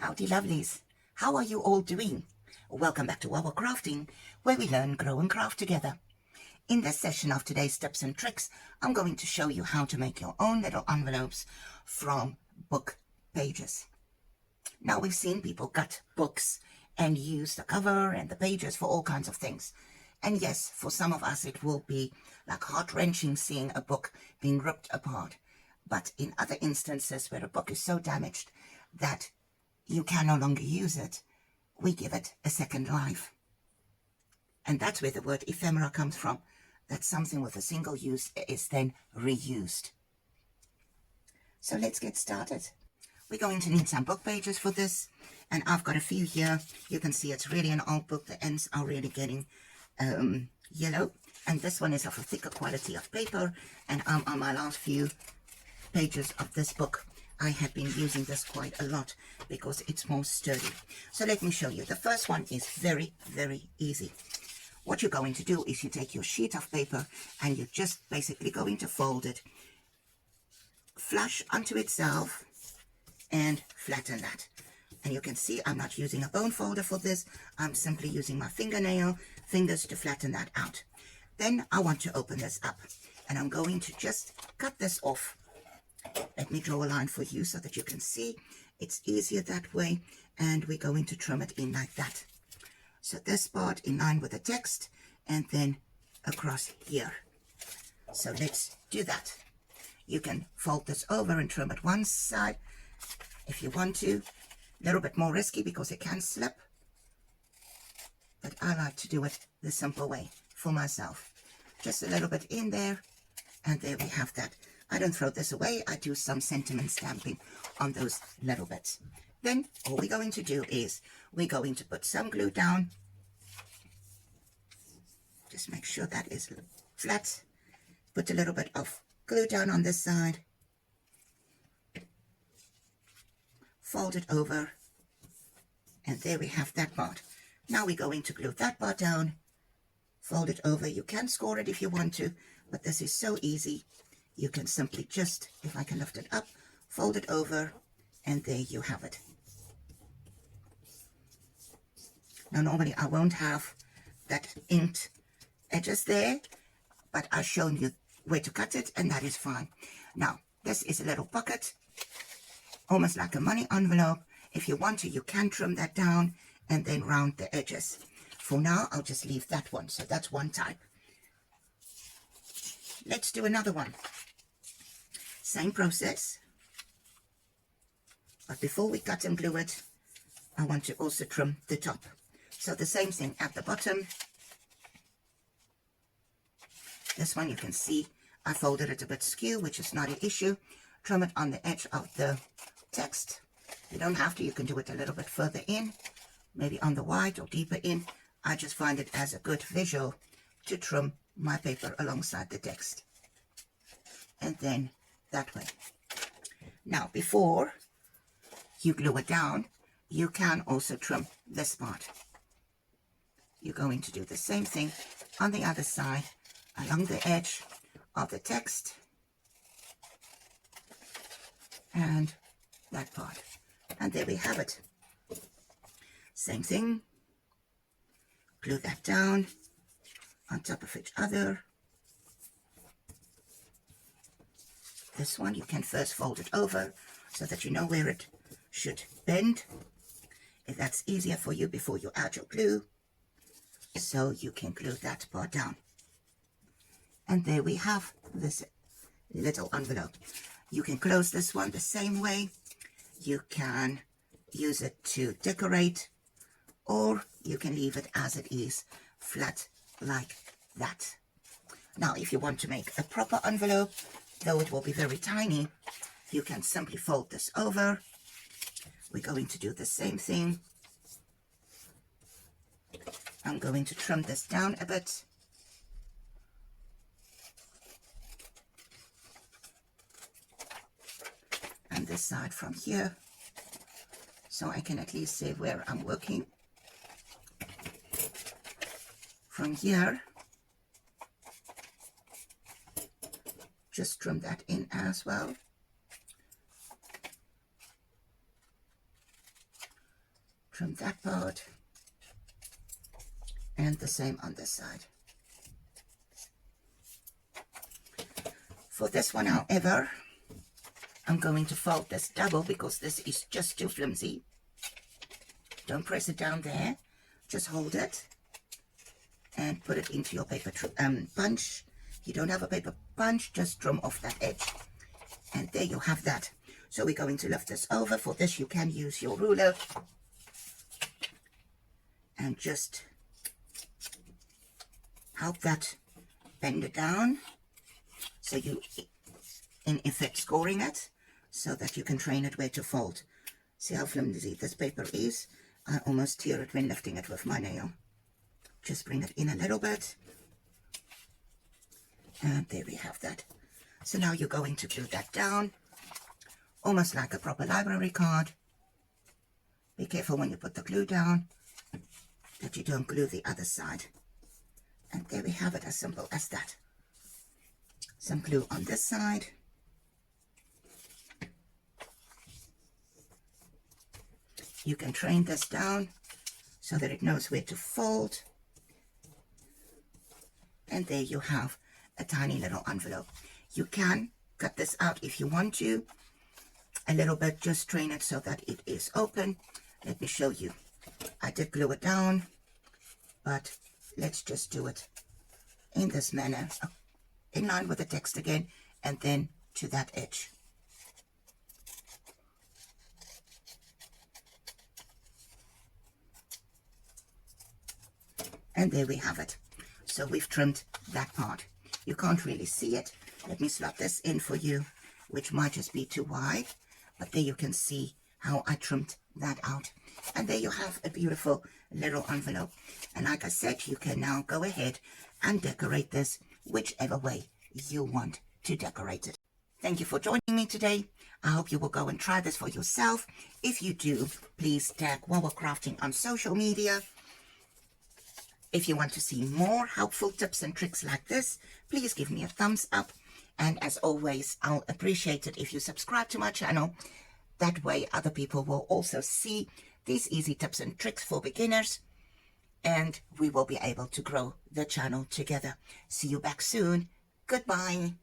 Howdy lovelies, how are you all doing? Welcome back to our crafting, where we learn, grow and craft together. In this session of today's tips and tricks, I'm going to show you how to make your own little envelopes from book pages. Now we've seen people cut books and use the cover and the pages for all kinds of things. And yes, for some of us it will be like heart-wrenching seeing a book being ripped apart. But in other instances where a book is so damaged that you can no longer use it, we give it a second life. And that's where the word ephemera comes from, that something with a single use is then reused. So let's get started. We're going to need some book pages for this, and I've got a few here. You can see it's really an old book. The ends are really getting yellow, and this one is of a thicker quality of paper, and on my last few pages of this book I have been using this quite a lot because it's more sturdy. So let me show you. The first one is very, very easy. What you're going to do is you take your sheet of paper and you're just basically going to fold it flush onto itself and flatten that. And you can see I'm not using a bone folder for this. I'm simply using my fingers to flatten that out. Then I want to open this up and I'm going to just cut this off. Let me draw a line for you so that you can see. It's easier that way, and we're going to trim it in like that. So this part in line with the text and then across here. So let's do that. You can fold this over and trim it one side if you want to. A little bit more risky because it can slip, but I like to do it the simple way for myself. Just a little bit in there, and there we have that. I don't throw this away. I do some sentiment stamping on those little bits. Then all we're going to do is we're going to put some glue down. Just make sure that is flat. Put a little bit of glue down on this side. Fold it over. And there we have that part. Now we're going to glue that part down. Fold it over. You can score it if you want to, but this is so easy. You can simply just, if I can lift it up, fold it over, and there you have it. Now normally I won't have that inked edges there, but I've shown you where to cut it, and that is fine. Now this is a little pocket, almost like a money envelope. If you want to, you can trim that down and then round the edges. For now, I'll just leave that one. So that's one type. Let's do another one. Same process. But before we cut and glue it, I want to also trim the top. So the same thing at the bottom. This one you can see I folded it a bit skew, which is not an issue. Trim it on the edge of the text. You don't have to, you can do it a little bit further in, maybe on the wide or deeper in. I just find it as a good visual to trim my paper alongside the text. And then that way. Now, before you glue it down, you can also trim this part. You're going to do the same thing on the other side, along the edge of the text, and that part. And there we have it. Same thing. Glue that down on top of each other. This one you can first fold it over so that you know where it should bend. If that's easier for you before you add your glue. So you can glue that part down. And there we have this little envelope. You can close this one the same way. You can use it to decorate, or you can leave it as it is, flat like that. Now, if you want to make a proper envelope, though it will be very tiny, you can simply fold this over. We're going to do the same thing. I'm going to trim this down a bit. And this side from here, so I can at least see where I'm working. From here, just trim that in as well. Trim that part. And the same on this side. For this one, however, I'm going to fold this double because this is just too flimsy. Don't press it down there. Just hold it and put it into your paper punch. You don't have a paper punch, just trim off that edge. And there you have that. So we're going to lift this over. For this, you can use your ruler and just help that bend it down. So you, in effect, scoring it so that you can train it where to fold. See how flimsy this paper is? I almost tear it when lifting it with my nail. Just bring it in a little bit. And there we have that. So now you're going to glue that down, almost like a proper library card. Be careful when you put the glue down that you don't glue the other side. And there we have it, as simple as that. Some glue on this side. You can train this down so that it knows where to fold. And there you have a tiny little envelope. You can cut this out if you want to. A little bit, just train it so that it is open. Let me show you. I did glue it down, but let's just do it in this manner, in line with the text again, and then to that edge. And there we have it. So we've trimmed that part. You can't really see it. Let me slot this in for you, which might just be too wide. But there you can see how I trimmed that out. And there you have a beautiful little envelope. And like I said, you can now go ahead and decorate this whichever way you want to decorate it. Thank you for joining me today. I hope you will go and try this for yourself. If you do, please tag Wawa Crafting on social media. If you want to see more helpful tips and tricks like this, please give me a thumbs up. And as always, I'll appreciate it if you subscribe to my channel. That way other people will also see these easy tips and tricks for beginners. And we will be able to grow the channel together. See you back soon. Goodbye.